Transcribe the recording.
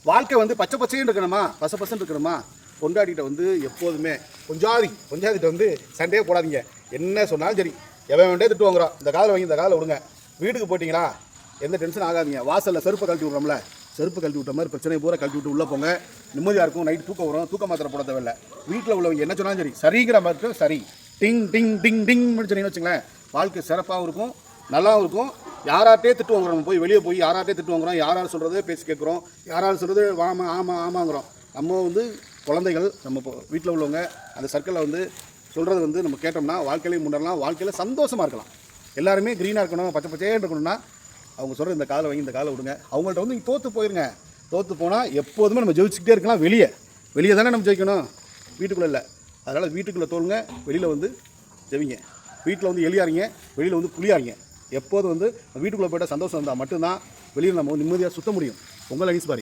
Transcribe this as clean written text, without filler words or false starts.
வாழ்க்கை வந்து பச்சை பச்சைன்னு இருக்கணுமா, பசன்னு இருக்கணுமா. பொண்டாட்டிகிட்ட வந்து எப்போதுமே கொஞ்சாதிட்ட வந்து சண்டையே போடாதீங்க. என்ன சொன்னாலும் சரி, எவன் வேண்டே திட்டு வாங்குறோம், இந்த காலை வாங்கி இந்த காலை விடுங்க. வீட்டுக்கு போட்டிங்களா எந்த டென்ஷன் ஆகாதீங்க. வாசலில் செருப்பை கழட்டி விட்றோம்ல, செருப்பு கழட்டி விட்ட மாதிரி பிரச்சனை பூரா கழட்டி விட்டு உள்ளே போங்க. நிம்மதியாக இருக்கும். நைட்டு தூக்கம் வரும். தூக்க மாத்திரை போட தேவையில்லை. வீட்டில் உள்ளவங்க என்ன சொன்னாலும் சரி, சரிங்கிற மாதிரி சரி டிங் டிங் டிங் டிங் சொன்னீங்கன்னு வச்சுங்களேன், வாழ்க்கை சிறப்பாகவும் இருக்கும், நல்லாவும் இருக்கும். யார்கிட்டே திட்டு வாங்குறோம், நம்ம போய் வெளியே போய் யார்கிட்டே திட்டு வாங்குறோம், யாராவது சொல்கிறதே பேசி கேட்குறோம், யாராவது சொல்கிறது ஆமாங்கிறோம். நம்ம வந்து குழந்தைகள், நம்ம வீட்டில் உள்ளவங்க அந்த சர்க்கிளில் வந்து சொல்கிறது வந்து நம்ம கேட்டோம்னா வாழ்க்கையிலையும் முன்னேறலாம், வாழ்க்கையில் சந்தோஷமாக இருக்கலாம். எல்லாருமே க்ரீனாக இருக்கணும், பச்சை பச்சையே இருக்கணும்னா அவங்க சொல்கிற இந்த காலை வாங்கி இந்த காலை விடுங்க. அவங்கள்ட்ட வந்து நீங்கள் தோற்று போயிருங்க. தோற்று போனால் எப்போதுமே நம்ம ஜெயிச்சுக்கிட்டே இருக்கலாம். வெளியே தானே நம்ம ஜெயிக்கணும், வீட்டுக்குள்ளே இல்லை. அதனால் வீட்டுக்குள்ளே தோலுங்க, வெளியில் வந்து ஜெயிங்க. வீட்டில் வந்து எலியாரிங்க, வெளியில் வந்து புளியாரிங்க. எப்போதும் வந்து வீட்டுக்குள்ளே போய்ட்டால் சந்தோஷம் இருந்தால் மட்டும்தான் வெளியில் நம்ம நிம்மதியாக சுற்ற முடியும். உங்களை அனிஸ் பாரு.